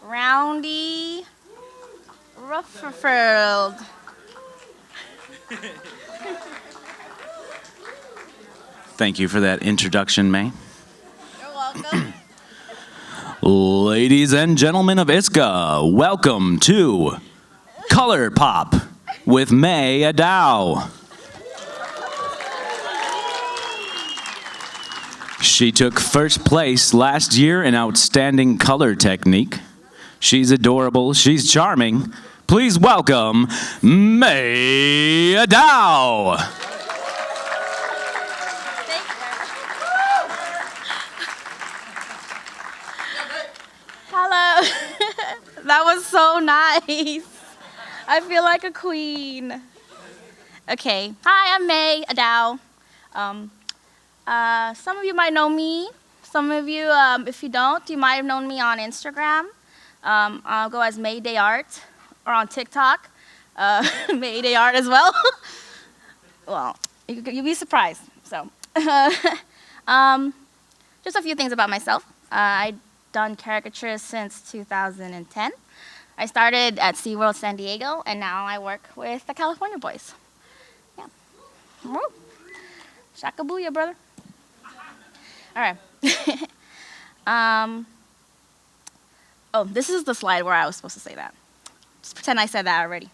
Roundy Rutherford. Thank you for that introduction, Mae. You're welcome. Ladies and gentlemen of ISCA, welcome to Color Pop with Mae Adao. She took first place last year in Outstanding Color Technique. She's adorable, she's charming. Please welcome Mae Adao. Hello. That was so nice. I feel like a queen. Okay. Hi, I'm Mae Adao. Some of you might know me. Some of you, if you don't, you might have known me on Instagram. I'll go as Mae Art, or on TikTok, Mae Art as well. Well, you'll be surprised. So, just a few things about myself. I've done caricatures since 2010. I started at SeaWorld San Diego, and now I work with the California Boys. Yeah. Woo. Shaka booyah, brother. All right. Oh, this is the slide where I was supposed to say that. Just pretend I said that already.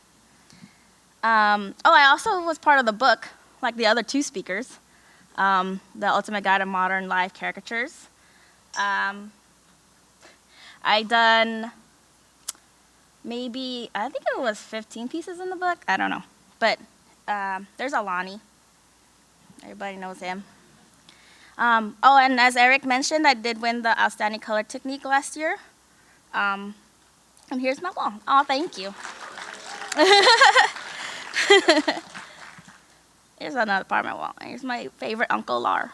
I also was part of the book, like the other two speakers, The Ultimate Guide to Modern Life Caricatures. I done maybe, I think it was 15 pieces in the book. I don't know. But there's Alani. Everybody knows him. And as Eric mentioned, I did win the Outstanding Color Technique last year. And here's my wall. Oh, thank you. Here's another part of my wall. Here's my favorite Uncle Lar.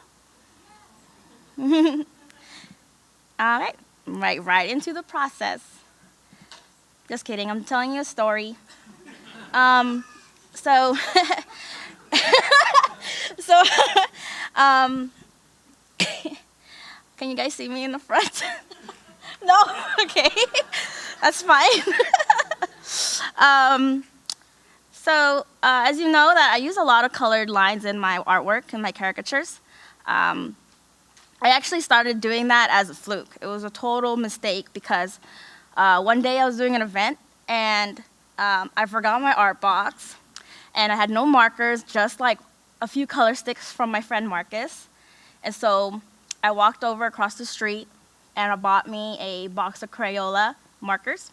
All right. Right into the process. Just kidding. I'm telling you a story. So can you guys see me in the front? No? Okay. That's fine. As you know, that I use a lot of colored lines in my artwork and my caricatures. I actually started doing that as a fluke. It was a total mistake because one day I was doing an event and I forgot my art box and I had no markers, just like a few color sticks from my friend Marcus. And so I walked over across the street and I bought me a box of Crayola markers.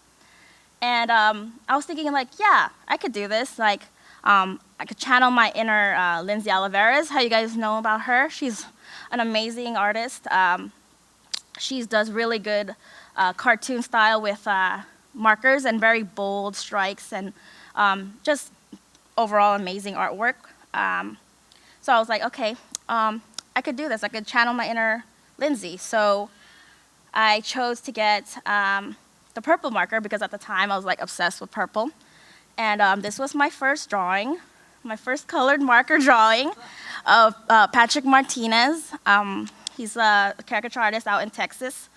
And I was thinking like, yeah, I could do this. Like, I could channel my inner Lindsay Oliveras. How you guys know about her? She's an amazing artist. She does really good cartoon style with markers and very bold strikes and just overall amazing artwork. So I was like, okay, I could do this. I could channel my inner Lindsay. So I chose to get the purple marker because at the time I was like obsessed with purple. And this was my first drawing, my first colored marker drawing of Patrick Martinez. He's a caricature artist out in Texas.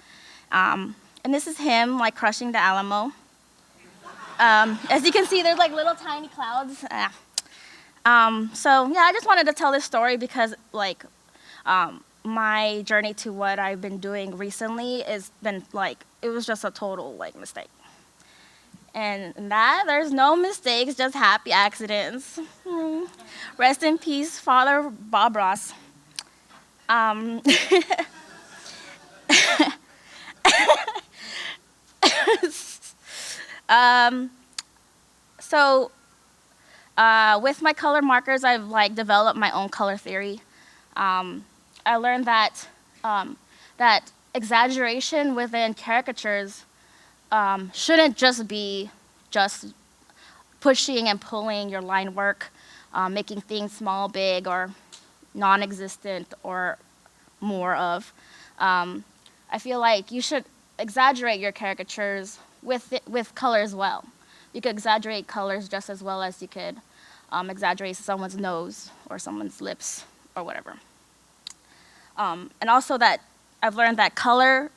And this is him like crushing the Alamo. As you can see, there's like little tiny clouds. So yeah, I just wanted to tell this story because like my journey to what I've been doing recently has been like, it was just a total like mistake. And that, there's no mistakes, just happy accidents. Rest in peace, Father Bob Ross. With my color markers, I've like developed my own color theory. I learned that that exaggeration within caricatures shouldn't just be just pushing and pulling your line work, making things small, big, or non-existent, or more of. I feel like you should exaggerate your caricatures with color as well. You could exaggerate colors just as well as you could exaggerate someone's nose or someone's lips or whatever. And also that I've learned that color,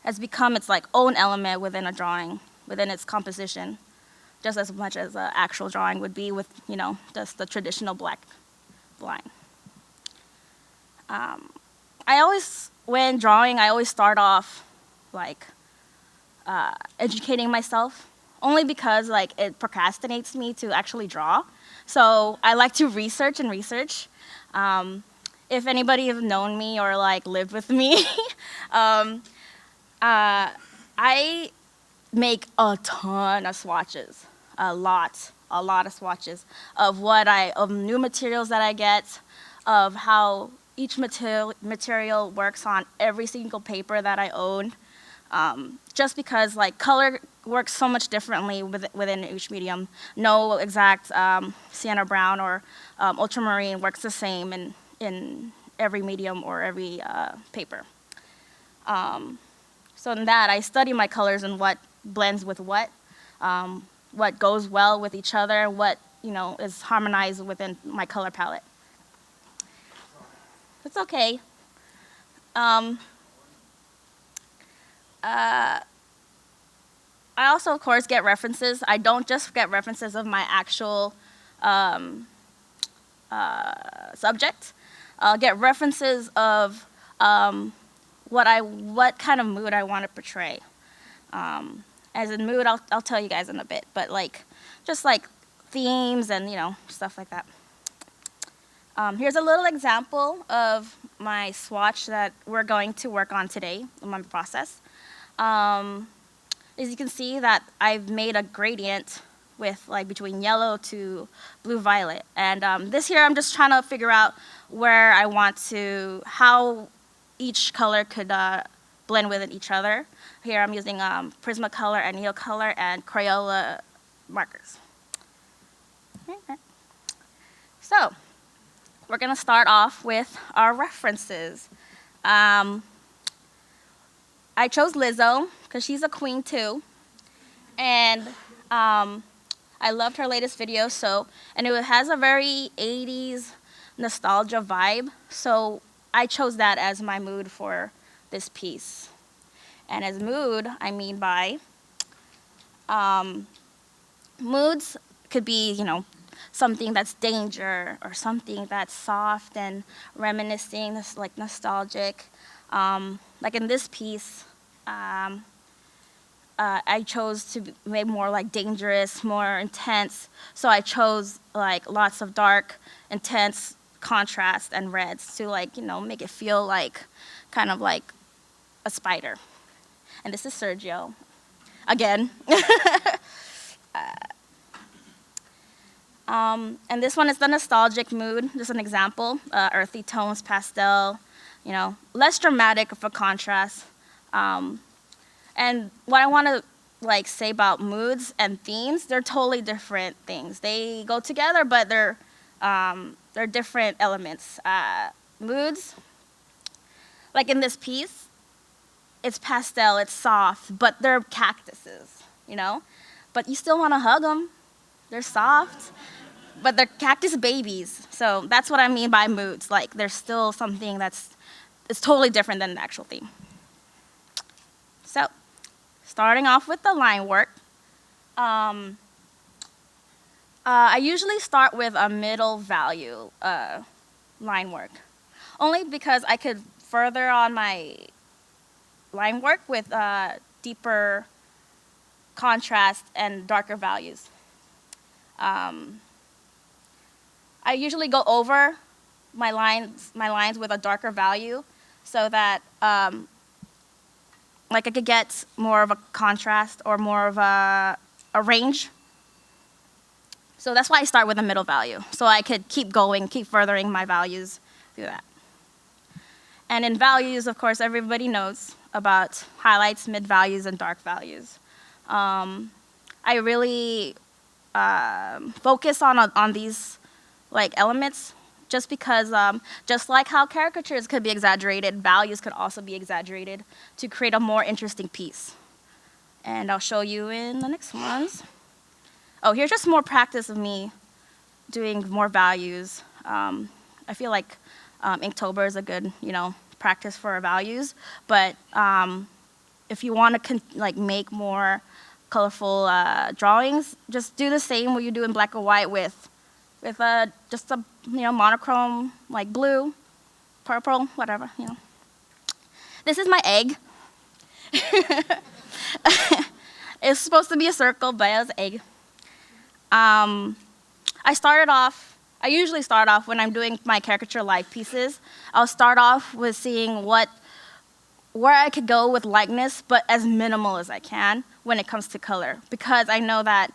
has become its like own element within a drawing, within its composition, just as much as an actual drawing would be with, just the traditional black line. When drawing, I always start off like educating myself, only because like it procrastinates me to actually draw. So I like to research and research. If anybody has known me or like lived with me, I make a ton of swatches, a lot of swatches of new materials that I get, of how each material works on every single paper that I own. Just because like color works so much differently within each medium. No exact sienna brown or ultramarine works the same in every medium or every paper. So in that, I study my colors and what blends with what goes well with each other, what is harmonized within my color palette. It's okay. I also, of course, get references. I don't just get references of my actual subject. I'll get references of what kind of mood I want to portray. As in mood, I'll tell you guys in a bit, but just themes and stuff like that. Here's a little example of my swatch that we're going to work on today in my process. As you can see that I've made a gradient with between yellow to blue-violet. And this here I'm just trying to figure out where I want to, how each color could blend with each other. Here I'm using Prismacolor and Neocolor and Crayola markers. So we're gonna start off with our references. I chose Lizzo because she's a queen too, and I loved her latest video. And it has a very 80s nostalgia vibe, so I chose that as my mood for this piece. And as mood, I mean by moods could be something that's danger or something that's soft and reminiscing, nostalgic. Like in this piece, I chose to make more dangerous, more intense. So I chose lots of dark, intense contrast and reds to make it feel kind of like a spider. And this is Sergio, again. And this one is the nostalgic mood, just an example. Earthy tones, pastel, less dramatic of a contrast. And what I want to say about moods and themes, they're totally different things. They go together, but they're different elements. Moods, like in this piece, it's pastel, it's soft, but they're cactuses, But you still want to hug them. They're soft, but they're cactus babies. So that's what I mean by moods. There's still something it's totally different than the actual theme. So, starting off with the line work, I usually start with a middle value line work, only because I could further on my line work with deeper contrast and darker values. I usually go over my lines with a darker value, so that I could get more of a contrast or more of a range. So that's why I start with a middle value, so I could keep going, keep furthering my values through that. And in values, of course, everybody knows about highlights, mid values, and dark values. I really focus on these elements, just because just like how caricatures could be exaggerated, values could also be exaggerated to create a more interesting piece. And I'll show you in the next ones. Oh, here's just more practice of me doing more values. I feel like Inktober is a good, practice for our values, but if you want to like make more colorful drawings, just do the same what you do in black and white with just a monochrome like blue, purple, whatever. This is my egg. It's supposed to be a circle, but it was an egg. I usually start off when I'm doing my caricature life pieces. I'll start off with seeing where I could go with likeness, but as minimal as I can when it comes to color, because I know that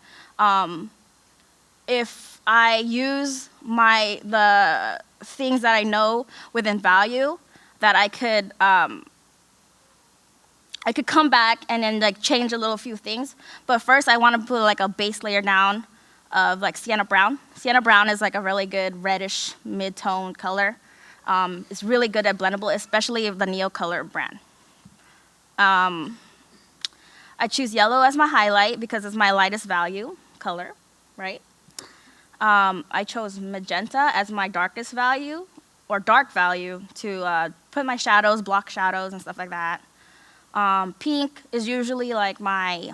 if I use the things that I know within value, that I could come back and then like change a little few things. But first, I want to put like a base layer down of like sienna brown. Sienna brown is like a really good reddish mid-tone color. It's really good at blendable, especially of the Neo Color brand. I choose yellow as my highlight because it's my lightest value color, right? I chose magenta as my darkest value, or dark value, to put my shadows, block shadows, and stuff like that. Pink is usually like my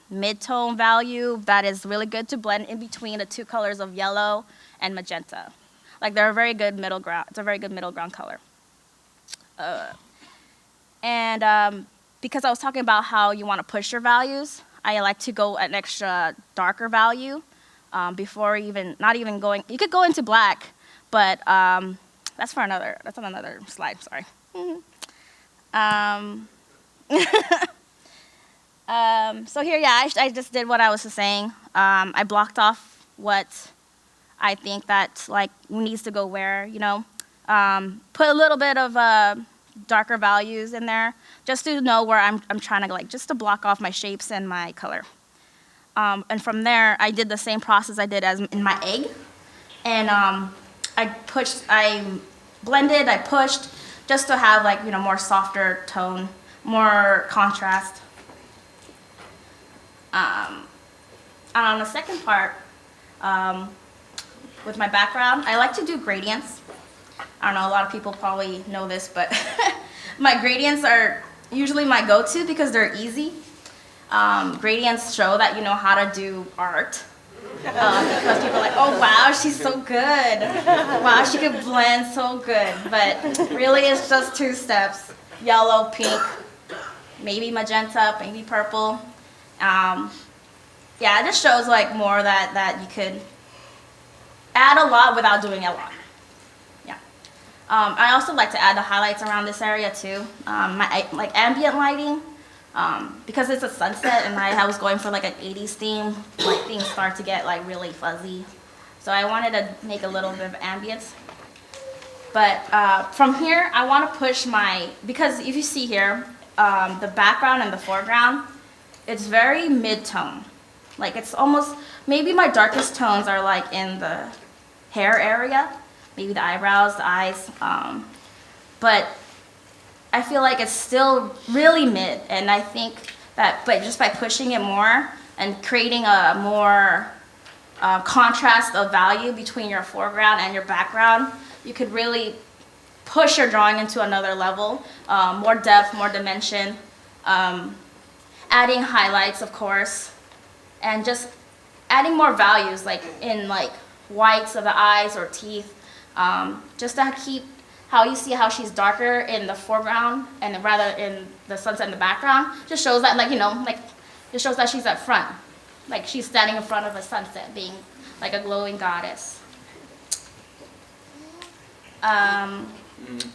mid-tone value that is really good to blend in between the two colors of yellow and magenta. Like they're a very good middle ground. It's a very good middle ground color. Because I was talking about how you want to push your values, I like to go an extra darker value before not even going. You could go into black, but that's on another slide. Sorry. So here, yeah, I just did what I was saying. I blocked off what I think that like needs to go where, put a little bit of darker values in there just to know where I'm trying to like, just to block off my shapes and my color. And from there, I did the same process I did as in my egg. And I blended, I pushed, just to have like, more softer tone, more contrast. And on the second part, with my background, I like to do gradients. I don't know, a lot of people probably know this, but my gradients are usually my go-to because they're easy. Gradients show that you know how to do art. Because people are like, oh wow, she's so good. Wow, she could blend so good. But really it's just 2 steps. Yellow, pink, maybe magenta, maybe purple. Yeah, it just shows like more that you could add a lot without doing a lot. Yeah. I also like to add the highlights around this area too. Like ambient lighting, because it's a sunset and I was going for like an 80s theme, like things start to get like really fuzzy. So I wanted to make a little bit of ambience. But from here, I want to push because if you see here, the background and the foreground, it's very mid-tone. Like it's almost, maybe my darkest tones are like in the hair area, maybe the eyebrows, the eyes. But I feel like it's still really mid, and I think that, but just by pushing it more and creating a more contrast of value between your foreground and your background, you could really push your drawing into another level, more depth, more dimension, adding highlights, of course, and just adding more values, like in like whites of the eyes or teeth, just to keep how you see how she's darker in the foreground and rather in the sunset in the background. Just shows that, like, like it shows that she's up front, like she's standing in front of a sunset, being like a glowing goddess. I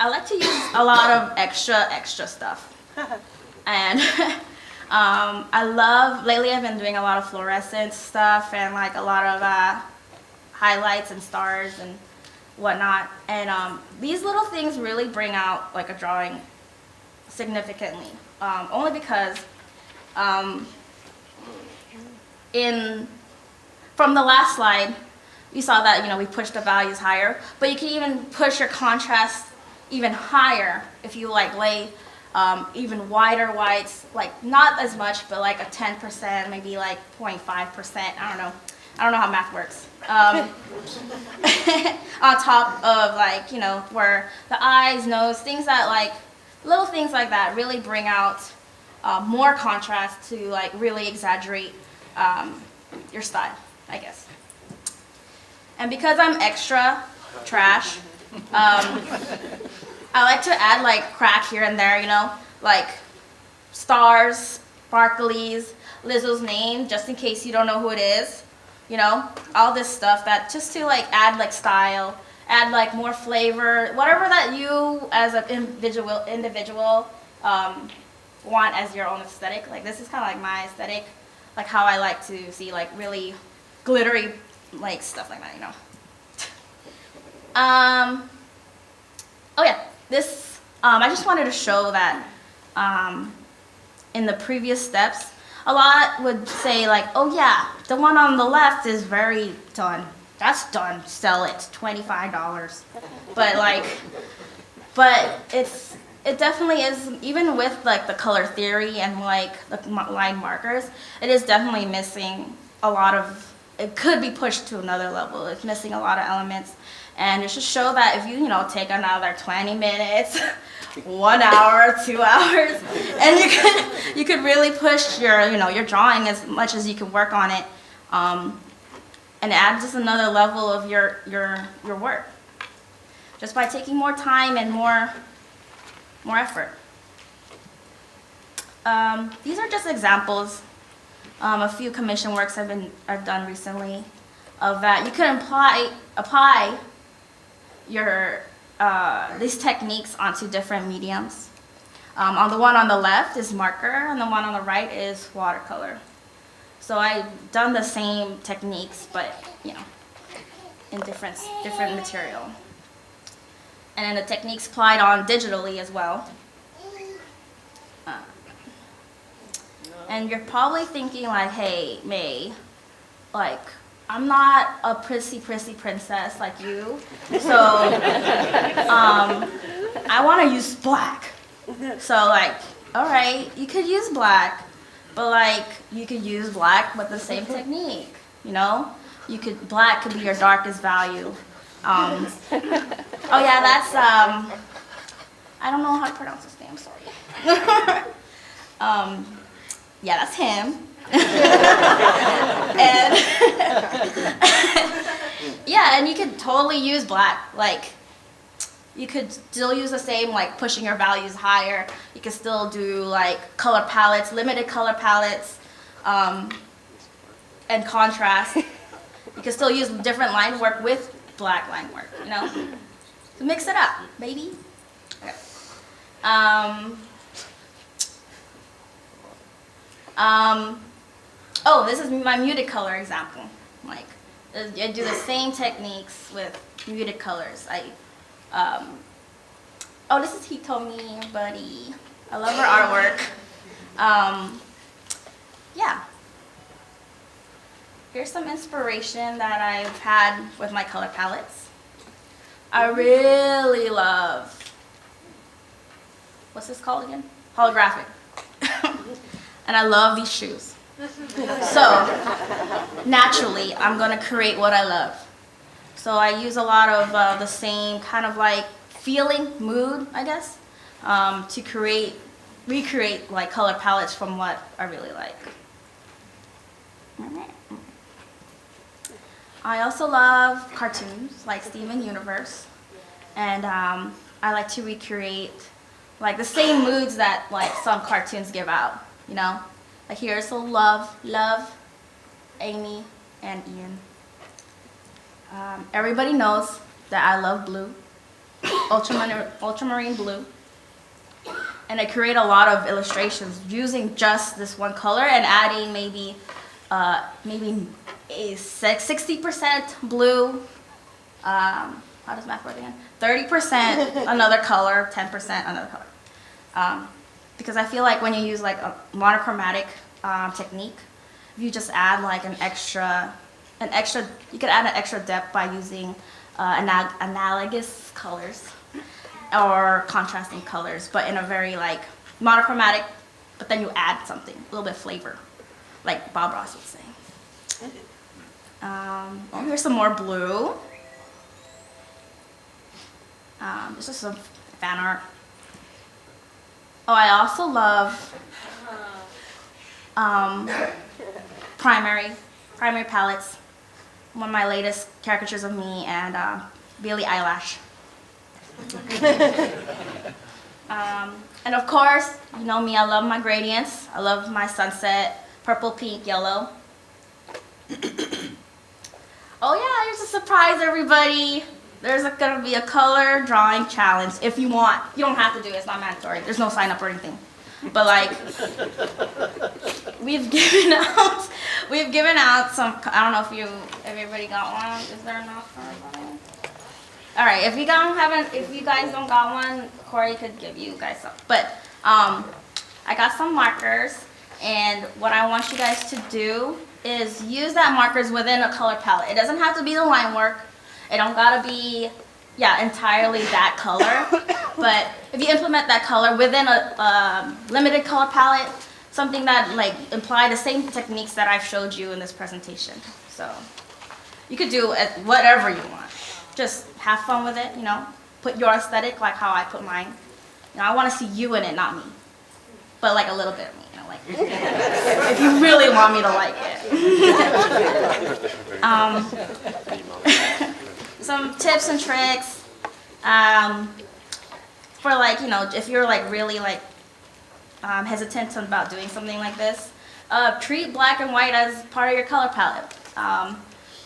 like to use a lot of extra stuff, and lately I've been doing a lot of fluorescent stuff and like a lot of highlights and stars and whatnot. And these little things really bring out like a drawing significantly, only because from the last slide, you saw that we pushed the values higher, but you can even push your contrast even higher if you like lay even wider whites, like not as much, but like a 10%, maybe like 0.5%. I don't know how math works. On top of like where the eyes, nose, things that like little things like that really bring out more contrast to like really exaggerate your style, I guess. And because I'm extra trash, I like to add like crack here and there, you know, like stars, sparklies, Lizzo's name, just in case you don't know who it is, you know, all this stuff that just to like add like style, add like more flavor, whatever that you as an individual want as your own aesthetic. Like this is kind of like my aesthetic, like how I like to see like really glittery like stuff like that, you know. Oh yeah, this, I just wanted to show that in the previous steps, a lot would say like, oh yeah, the one on the left is very done. That's done, sell it, $25. But it definitely is, even with like the color theory and like the line markers, it is definitely missing a lot of, it could be pushed to another level. It's missing a lot of elements. And it should show that if you know, take another 20 minutes, 1 hour, 2 hours, and you could really push your, you know, your drawing as much as you can work on it, and add just another level of your work, just by taking more time and more effort. These are just examples. A few commission works I've done recently of that. You could apply your these techniques onto different mediums. On the one on the left is marker, and the one on the right is watercolor. So I've done the same techniques, but you know, in different material. And then the techniques applied on digitally as well. And you're probably thinking like, hey, Mae, like, I'm not a prissy princess like you, so I want to use black. So like, all right, you could use black, but like, you could use black with the same technique, you know? Black could be your darkest value. Oh yeah, that's, I don't know how to pronounce his name, I'm sorry. Yeah, that's him. And yeah, and you could totally use black. Like, you could still use the same, like pushing your values higher. You could still do like color palettes, limited color palettes, and contrast. You could still use different line work with black line work, you know? So mix it up, baby. Okay. Oh, this is my muted color example. Like, I do the same techniques with muted colors. Oh, this is Hitomi, buddy. I love her artwork. Yeah. Here's some inspiration that I've had with my color palettes. I really love, what's this called again? Holographic. And I love these shoes. So, naturally, I'm gonna create what I love. So I use a lot of the same kind of like feeling, mood, I guess, to recreate like color palettes from what I really like. I also love cartoons like Steven Universe, and I like to recreate like the same moods that like some cartoons give out, you know? Like here's a love, Amy and Ian. Everybody knows that I love blue, ultramarine blue. And I create a lot of illustrations using just this one color and adding maybe a 60% blue, how does math work again? 30% another color, 10% another color. Because I feel like when you use like a monochromatic technique, if you just add like you could add an extra depth by using analogous colors or contrasting colors, but in a very like monochromatic, but then you add something, a little bit of flavor, like Bob Ross would say. Oh, here's some more blue. This is some fan art. Oh, I also love um, primary palettes. One of my latest caricatures of me and Billie Eyelash. And of course, you know me, I love my gradients. I love my sunset, purple, pink, yellow. Oh yeah, here's a surprise, everybody. There's gonna be a color drawing challenge if you want. You don't have to do it, it's not mandatory. There's no sign up or anything. But like, we've given out some, I don't know if everybody got one. Is there enough for everybody? All right, if you guys don't got one, Corey could give you guys some. But I got some markers, and what I want you guys to do is use that markers within a color palette. It doesn't have to be the line work. It don't gotta be, entirely that color. But if you implement that color within a limited color palette, something that like imply the same techniques that I've showed you in this presentation. So you could do whatever you want. Just have fun with it, you know. Put your aesthetic like how I put mine. You know, I want to see you in it, not me. But like a little bit of me, you know, like if you really want me to like it. Some tips and tricks for like, you know, if you're like really like hesitant about doing something like this, treat black and white as part of your color palette.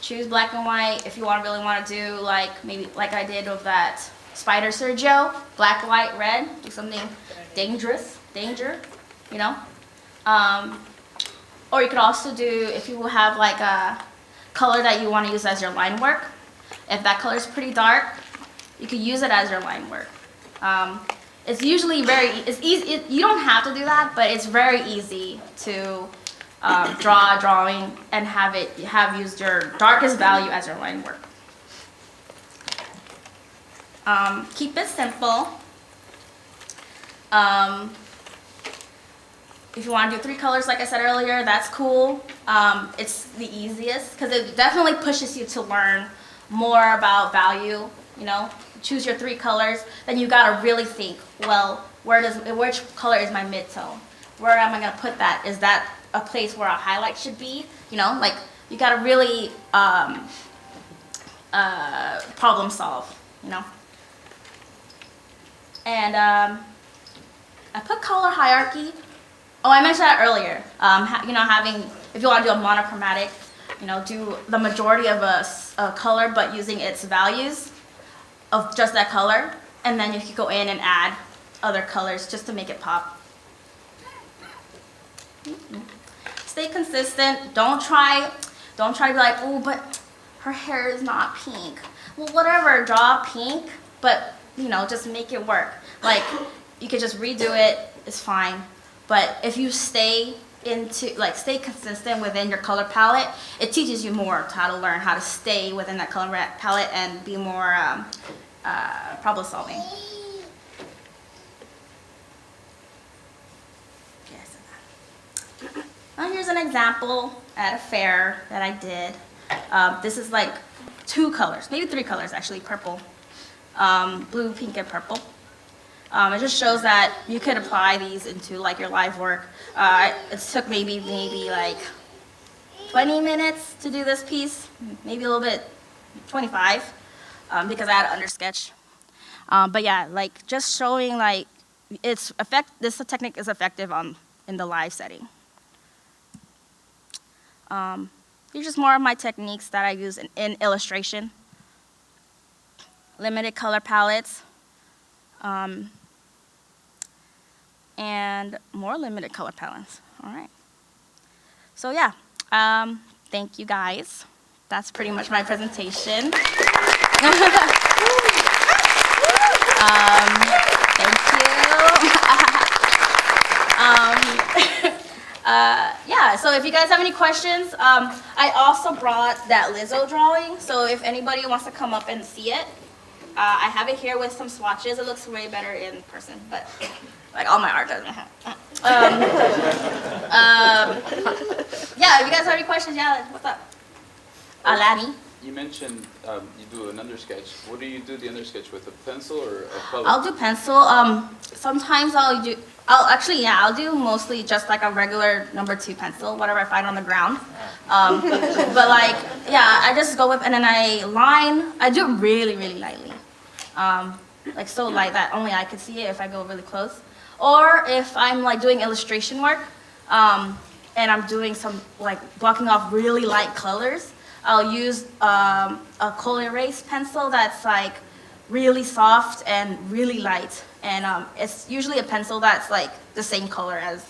Choose black and white if you really want to do like maybe like I did with that Spider Sergio, black, white, red. Do something danger, you know. Or you could also do, if you have like a color that you want to use as your line work. If that color is pretty dark, you could use it as your line work. It's usually it's easy. You don't have to do that, but it's very easy to draw a drawing and have used your darkest value as your line work. Keep it simple. If you want to do 3 colors, like I said earlier, that's cool. It's the easiest because it definitely pushes you to learn more about value. You know, choose your 3 colors. Then you gotta really think. Well, which color is my mid-tone? Where am I gonna put that? Is that a place where a highlight should be? You know, like you gotta really problem solve. You know. And I put color hierarchy. Oh, I mentioned that earlier. You know, if you want to do a monochromatic, you know, do the majority of a color, but using its values of just that color, and then you can go in and add other colors just to make it pop. Stay consistent. Don't try to be like, oh, but her hair is not pink. Well, whatever, draw pink, but you know, just make it work. Like, you could just redo it, it's fine. But if you stay consistent within your color palette, it teaches you more how to learn how to stay within that color palette and be more problem solving. Well, here's an example at a fair that I did. This is like 2 colors, maybe 3 colors actually, purple. Blue, pink, and purple. It just shows that you could apply these into like your live work. It took maybe like 20 minutes to do this piece, maybe a little bit, 25, because I had to undersketch. But yeah, like just showing like this technique is effective in the live setting. These are just more of my techniques that I use in illustration. Limited color palettes, and more limited color palettes. All right. So yeah, thank you guys. That's pretty much my presentation. Thank you. Yeah, so if you guys have any questions, I also brought that Lizzo drawing, so if anybody wants to come up and see it, I have it here with some swatches. It looks way better in person, but like all my art doesn't have. Yeah, if you guys have any questions, yeah, what's up? Alani. You mentioned you do an undersketch. What do you do the undersketch with, a pencil or a color? I'll do pencil. Sometimes I'll do mostly just like a regular #2 pencil, whatever I find on the ground. But like, yeah, I just go with, and then I line. I do it really, really lightly. Like so light that only I could see it if I go really close. Or if I'm like doing illustration work, and I'm doing some like blocking off really light colors, I'll use a coal erase pencil that's like really soft and really light. And it's usually a pencil that's like the same color as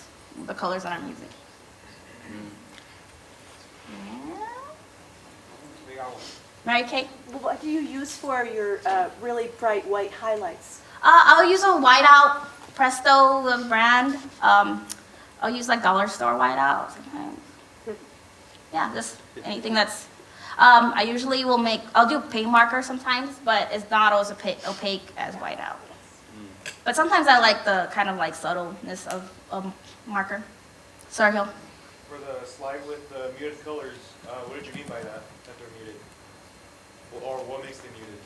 the colors that I'm using. Mary Kate? What do you use for your really bright white highlights? I'll use a whiteout Presto brand. I'll use like dollar store whiteout sometimes. Yeah, just anything that's. I usually will I'll do paint marker sometimes, but it's not always opaque as whiteout. But sometimes I like the kind of like subtleness of marker. Sorry, Hill. For the slide with the muted colors, what did you mean by that they're muted? Or what makes them muted?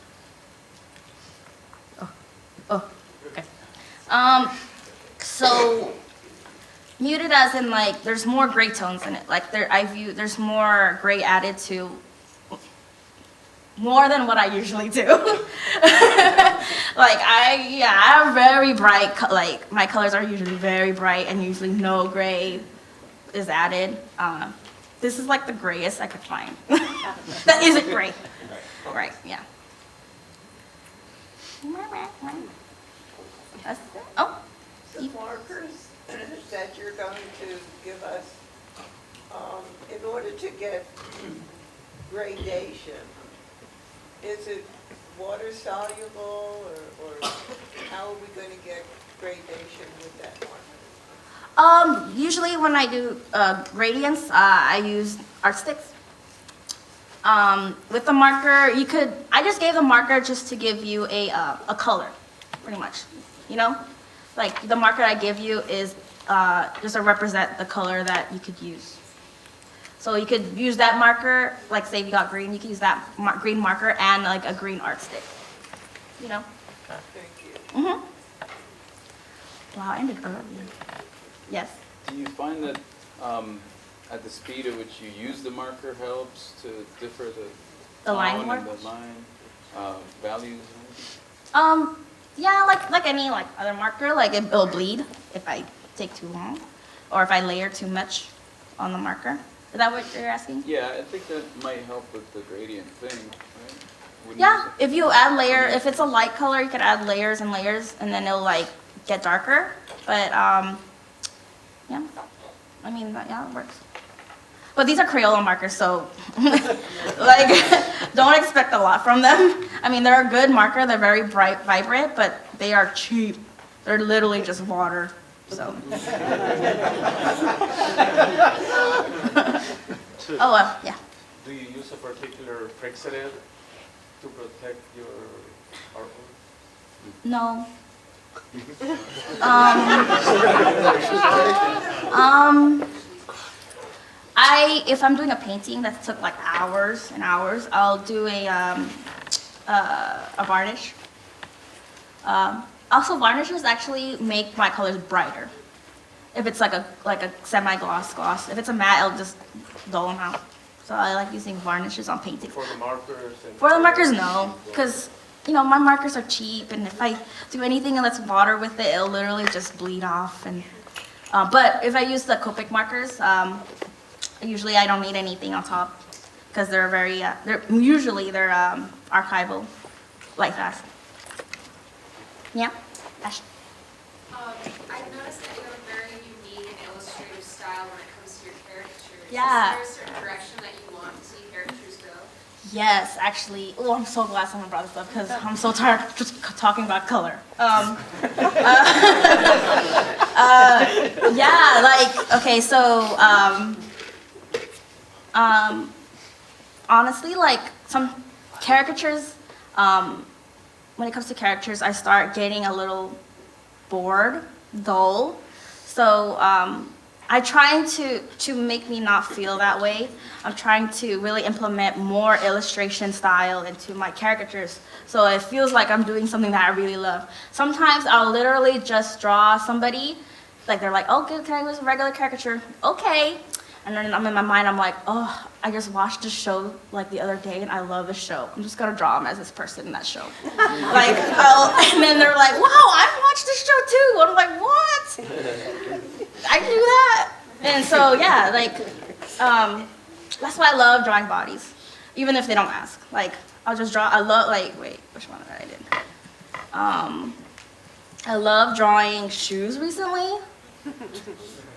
Oh, okay. So muted as in like there's more gray tones in it. Like there's more gray added to more than what I usually do. Like I have very bright, like my colors are usually very bright and usually no gray is added. This is like the grayest I could find. That isn't gray. Right, yeah. Oh. The markers that you're going to give us, in order to get gradation, is it water soluble or how are we going to get gradation with that marker? Usually when I do gradients, I use art sticks. With the marker, I just gave the marker just to give you a color, pretty much, you know? Like the marker I give you is just to represent the color that you could use. So you could use that marker, like say you got green, you could use that green marker and like a green art stick, you know? Thank you. Wow, I ended early. Yes? Do you find that at the speed at which you use the marker helps to differ The line tone work? and the line values? Yeah, like any like other marker, like it'll bleed if I take too long, or if I layer too much on the marker. Is that what you're asking? Yeah, I think that might help with the gradient thing, right? Wouldn't you Yeah, say? if you add if it's a light color, you could add layers and layers, and then it'll like get darker. But yeah, I mean, yeah, it works. But these are Crayola markers, so like, don't expect a lot from them. I mean, they're a good marker. They're very bright, vibrant, but they are cheap. They're literally just water. So. Oh, yeah. Do you use a particular fixative to protect your artwork? No. If I'm doing a painting that took like hours and hours, I'll do a varnish. Also, varnishes actually make my colors brighter. If it's like a semi-gloss. If it's a matte, it'll just dull them out. So I like using varnishes on paintings. For the markers? For the markers, no, because my markers are cheap, and if I do anything that's water with it, it'll literally just bleed off. And but if I use the Copic markers, usually I don't need anything on top because they're usually archival, like that. Yeah, Ash. I've noticed that you have a very unique and illustrative style when it comes to your caricatures. Yeah. Is there a certain direction that you want to see caricatures go? Yes, actually. Oh, I'm so glad someone brought this up because I'm so tired of just talking about color. Yeah, like, okay, so, honestly, like, some caricatures, when it comes to characters, I start getting a little bored, dull. So, I'm trying to make me not feel that way. I'm trying to really implement more illustration style into my caricatures, so it feels like I'm doing something that I really love. Sometimes I'll literally just draw somebody, like they're like, "Oh, good, can I use a regular caricature?" Okay. And then I'm in my mind, I'm like, "Oh, I just watched this show like the other day, and I love this show. I'm just gonna draw them as this person in that show." Like, and then they're like, "Wow, I watched this show too." I'm like, "What? I can do that." And so yeah, like, that's why I love drawing bodies, even if they don't ask. Like, I'll just draw. I love wait, which one did I did? I love drawing shoes recently.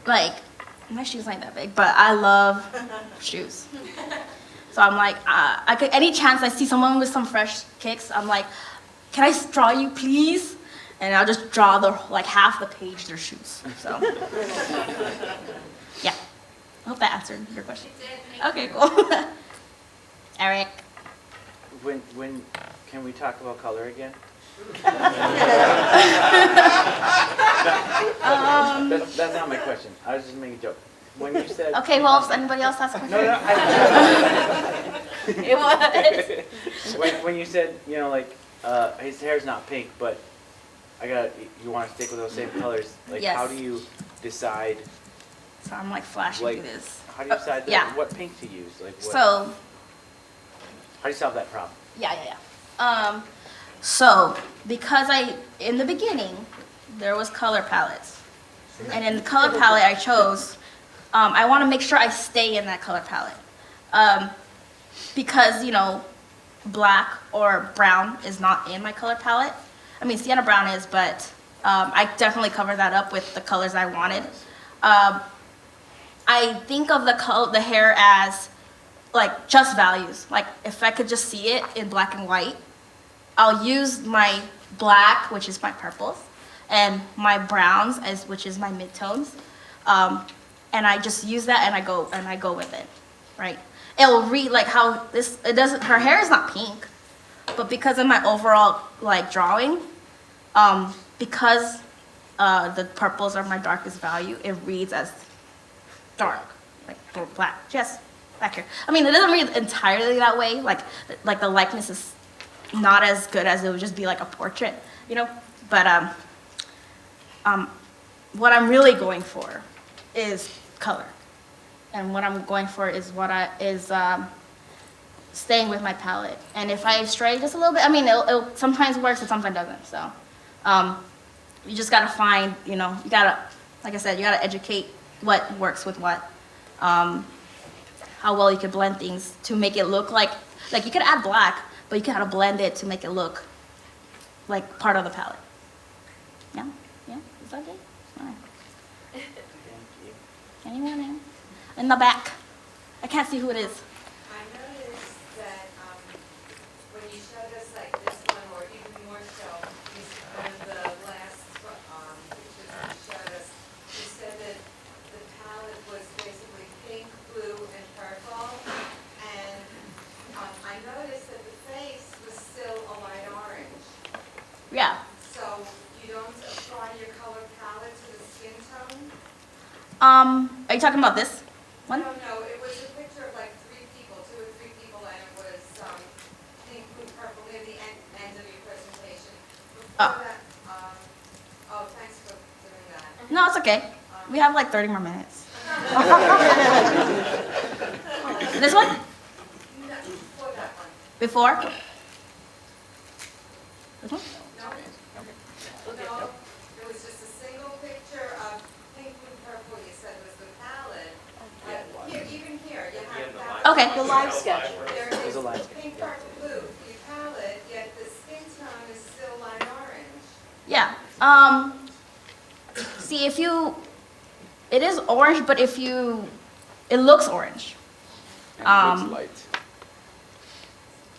Like, my shoes ain't that big, but I love shoes. So I'm like, I could, any chance I see someone with some fresh kicks, I'm like, "Can I draw you, please?" And I'll just draw like half the page their shoes. So, yeah. I hope that answered your question. Okay, cool. Eric. When can we talk about color again? That's not my question. I was just making a joke. When you said Okay, well, if anybody else has a question. no, It was. when you said like his hair's not pink, but you want to stick with those same colors. Like Yes. how do you decide? So I'm like flashing Like through this. how do you decide yeah. what pink to use? Like what, So, how do you solve that problem? yeah. So, because in the beginning, there was color palettes. And in the color palette I chose, I want to make sure I stay in that color palette. Because, black or brown is not in my color palette. I mean, sienna brown is, but I definitely covered that up with the colors I wanted. I think of the hair as like just values. Like if I could just see it in black and white, I'll use my black, which is my purples, and my browns, which is my midtones, and I just use that and I go with it, right? It'll read like how this. It doesn't. Her hair is not pink, but because of my overall like drawing, because the purples are my darkest value, it reads as dark, like black. Yes, back here. I mean, it doesn't read entirely that way. Like the likeness is not as good as it would just be like a portrait, But what I'm really going for is color, and what I'm going for is staying with my palette. And if I stray just a little bit, I mean, it'll sometimes works and sometimes doesn't. So you just gotta find, you gotta, like I said, you gotta educate what works with what, how well you can blend things to make it look like you could add black, but you gotta blend it to make it look like part of the palette. Yeah, is that good? All right. Thank you. Anyone in the back? I can't see who it is. I noticed that when you showed us like this one, or even more so, one of the last pictures you showed us, you said that the palette was basically pink, blue, and purple. And I noticed that the face was still a light orange. Yeah. So you don't apply your color palette to the skin tone? Are you talking about this one? No, it was a picture of like two or three people, and it was pink, blue, purple near the end of your presentation. Before that, thanks for doing that. No, it's okay. We have like 30 more minutes. This one? No, before that one. Before? This one? No, it was just a single picture of pink, blue, purple. You said was the palette. Here, even here, you have palette. Okay. The live sketch. There There's is a live sketch, pink, yeah. purple, blue, your palette, yet the skin tone is still light orange. Yeah. See, it is orange, but it looks orange. And it looks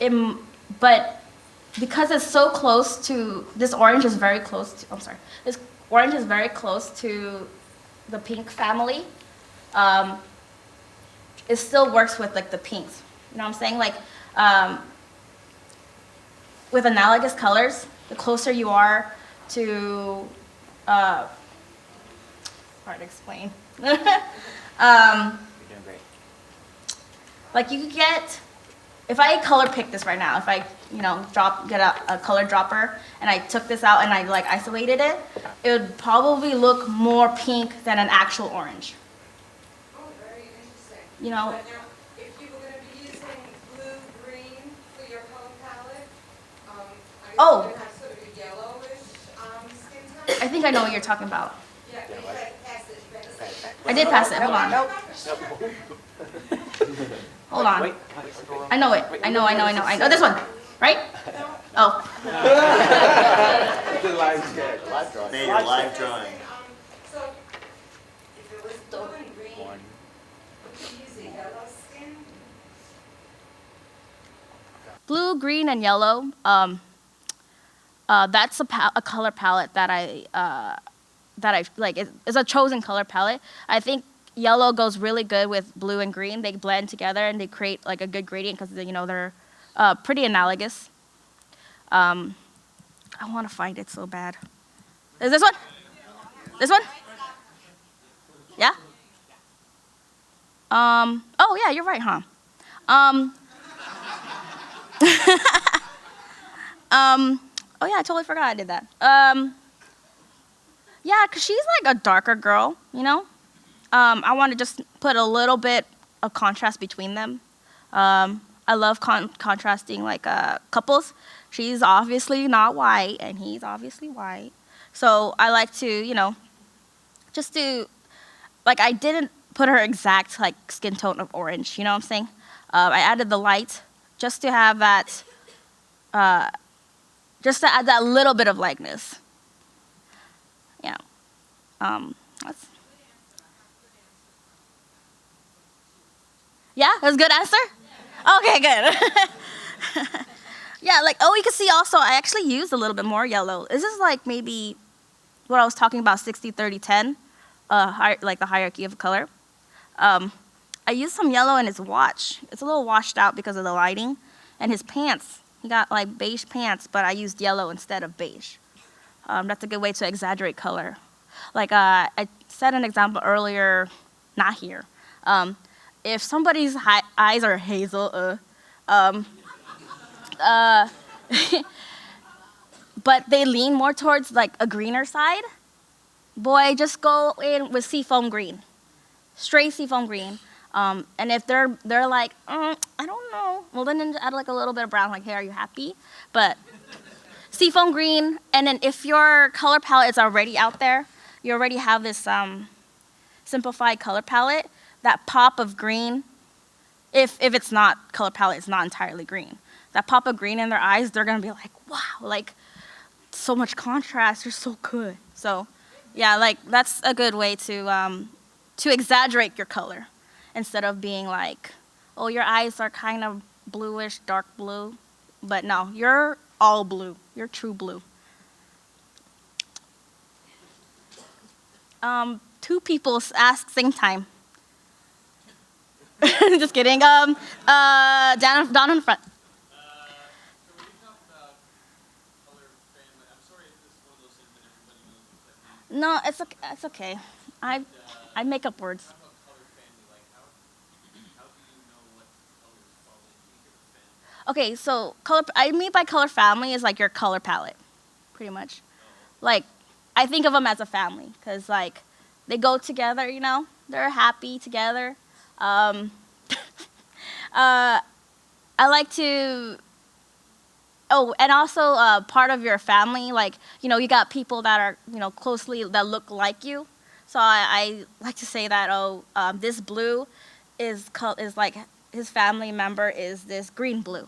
light. But because it's so close to, this orange is very close to, this orange is very close to the pink family, it still works with like the pinks. You know what I'm saying? Like, with analogous colors, the closer you are to hard to explain. You're doing great. Like you could get, if I color pick this right now, if I, get a color dropper and I took this out and I like isolated it, it would probably look more pink than an actual orange. Oh, very interesting. You know? But now, if you were going to be using blue, green for your color palette, are you Oh. going to have sort of a yellowish skin tone? I think I know what you're talking about. Yeah, you had to pass it. You had to say it. I did pass it, hold on. Hold on. Wait. I know it, I know this one, right? Oh, The live drawing. Made a live drawing. So, if it was blue and green, One. would you use a yellow skin? blue, green, and yellow, that's a color palette that I like. It's a chosen color palette. I think yellow goes really good with blue and green. They blend together and they create like a good gradient because they're pretty analogous. I want to find it so bad. Is this one? This one? Yeah. Oh yeah, you're right, huh? Oh yeah, I totally forgot I did that. Yeah, cause she's like a darker girl, I want to just put a little bit of contrast between them. I love contrasting like couples. She's obviously not white, and he's obviously white. So I like to, just to, like I didn't put her exact like skin tone of orange. You know what I'm saying? I added the light just to have that, just to add that little bit of likeness. Yeah. That's. Yeah, that's a good answer? Okay, good. Yeah, like, you can see also, I actually used a little bit more yellow. This is like maybe what I was talking about, 60-30-10, like the hierarchy of color. I used some yellow in his watch. It's a little washed out because of the lighting. And his pants, he got like beige pants, but I used yellow instead of beige. That's a good way to exaggerate color. Like I said an example earlier, not here. If somebody's eyes are hazel, but they lean more towards like a greener side, boy, just go in with seafoam green, straight seafoam green. And if they're like, I don't know, well then add like a little bit of brown, like, hey, are you happy? But seafoam green, and then if your color palette is already out there, you already have this simplified color palette, that pop of green, if it's not color palette, it's not entirely green. That pop of green in their eyes, they're gonna be like, wow, like so much contrast, you're so good. So yeah, like that's a good way to exaggerate your color instead of being like, oh, your eyes are kind of bluish, dark blue. But no, you're all blue. You're true blue. Two people ask same time. Just kidding. Down in front. So when you talk about color family, I'm sorry if this is one of those things that everybody knows what that means. No, it's okay. I make up words. Talk about color family, like how do you know what colors fall into your family? Okay, so I mean by color family is like your color palette, pretty much. Like, I think of them as a family because like they go together, they're happy together. I like to. Oh, and also part of your family, like you got people that are closely that look like you. So I like to say that this blue is like his family member is this green blue,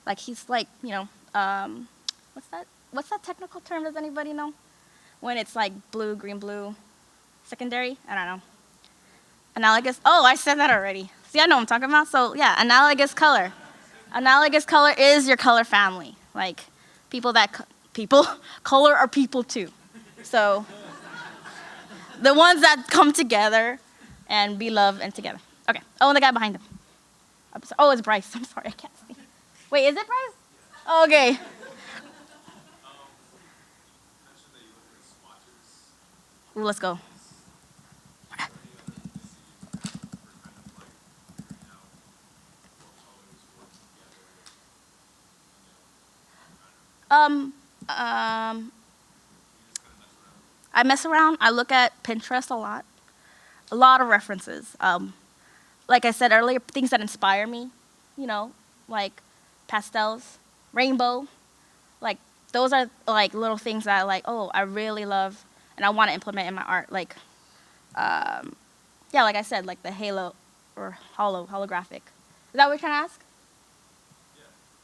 like he's like what's that technical term? Does anybody know? When it's like blue, green, blue, secondary? I don't know. Analogous. Oh, I said that already. See, I know what I'm talking about. So yeah, analogous color. Analogous color is your color family. Like color are people too. So the ones that come together and be loved and together. Okay. Oh, and the guy behind him. Oh, it's Bryce. I'm sorry, I can't see. Wait, is it Bryce? Okay. Ooh, let's go. Um, um, I mess around. I look at Pinterest a lot of references. Like I said earlier, things that inspire me, you know, like pastels, rainbow, like those are like little things that I like. Oh, I really love, and I want to implement in my art. Like, yeah, like I said, like the halo or holographic. Is that what you're trying to ask?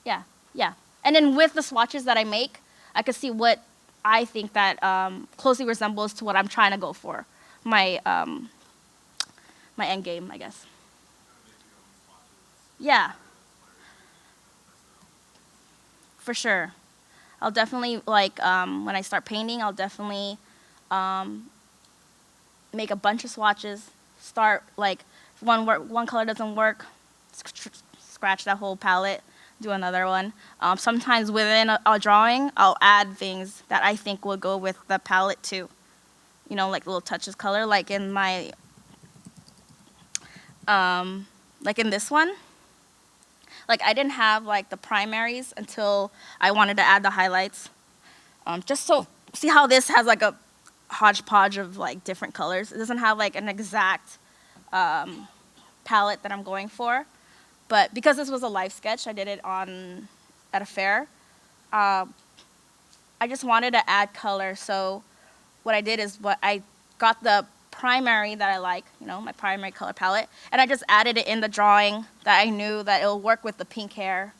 Yeah, yeah. And then with the swatches that I make, I could see what I think that closely resembles to what I'm trying to go for. My end game, I guess. Yeah, for sure. I'll definitely like when I start painting, I'll definitely make a bunch of swatches. Start like if one color doesn't work, scratch that whole palette, do another one. Sometimes within a drawing, I'll add things that I think will go with the palette too. You know, like little touches color, like in my like in this one. Like I didn't have like the primaries until I wanted to add the highlights. Just so, see how this has like a hodgepodge of like different colors. It doesn't have like an exact palette that I'm going for. But because this was a live sketch, I did it at a fair. I just wanted to add color. So what I did is I got the primary that I like, you know, my primary color palette, and I just added it in the drawing that I knew that it'll work with the pink hair.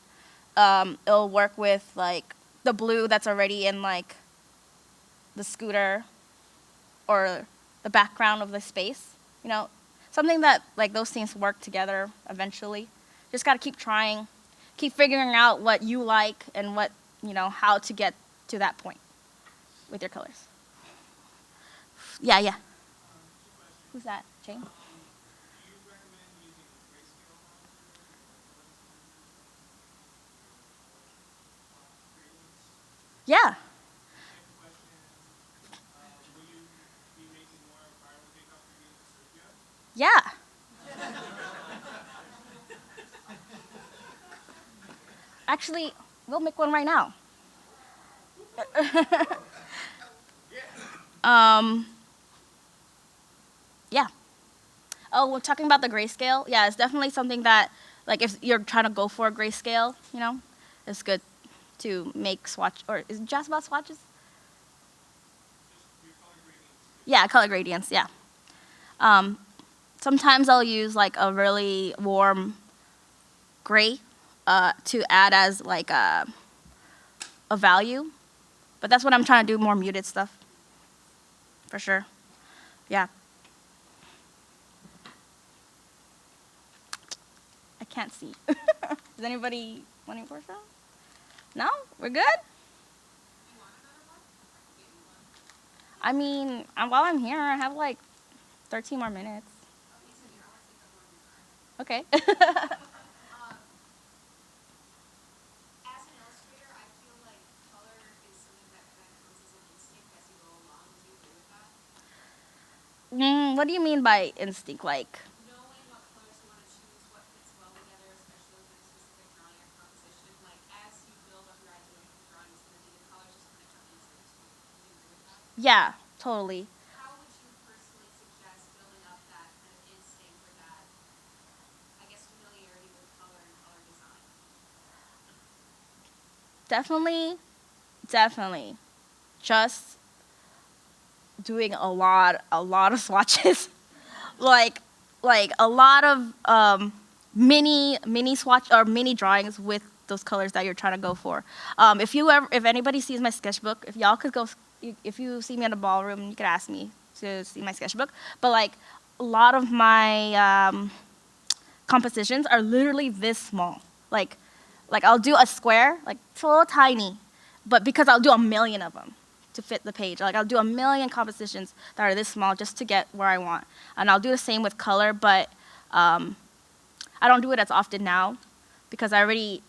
It'll work with like the blue that's already in like the scooter or the background of the space, you know, something that like those things work together eventually. Just got to keep trying, keep figuring out what you like and what, you know, how to get to that point with your colors. Yeah, yeah. Who's that? Jane? Yeah. Yeah. Actually, we'll make one right now. Yeah. Oh, we're talking about the grayscale. Yeah, it's definitely something that, like, if you're trying to go for a grayscale, you know, it's good to make swatch. Or is it just about swatches? Yeah, color gradients. Yeah. Sometimes I'll use like a really warm gray to add as like a value, but that's what I'm trying to do, more muted stuff, for sure. Yeah. I can't see. Does anybody want any more from? No? We're good? I mean, while I'm here, I have like 13 more minutes. Okay. What do you mean by instinct? Like, Knowing what colors you want to choose, what fits well together, especially with a specific drawing or composition, like as you build up your idea of the drawing is going to be, the colors just going to come easier to you. Do you agree with that? yeah, totally. How would you personally suggest building up that kind of instinct or that, I guess, familiarity with color and color design? Definitely. Just doing a lot of swatches. like a lot of mini swatch or mini drawings with those colors that you're trying to go for. If anybody sees my sketchbook, if y'all could go, if you see me in the ballroom, you could ask me to see my sketchbook. But like a lot of my compositions are literally this small. Like I'll do a square, like so tiny, but because I'll do a million of them to fit the page. Like I'll do a million compositions that are this small just to get where I want. And I'll do the same with color, but I don't do it as often now because I already,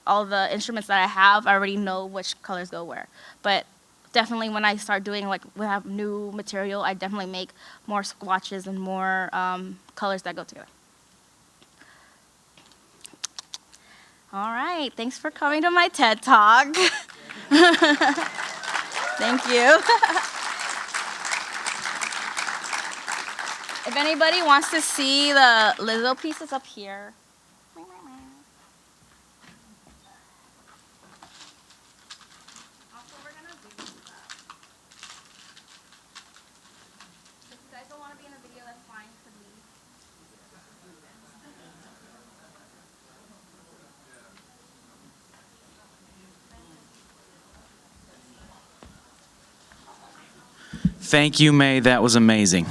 all the instruments that I have, I already know which colors go where. But definitely when I start doing, like, when I have new material, I definitely make more swatches and more colors that go together. All right, thanks for coming to my TED Talk. Thank you. If anybody wants to see the Lizzo pieces up here. Also, we're gonna do this stuff. If you guys don't want to be in a video, that's fine. Could leave. Thank you, Mae. That was amazing.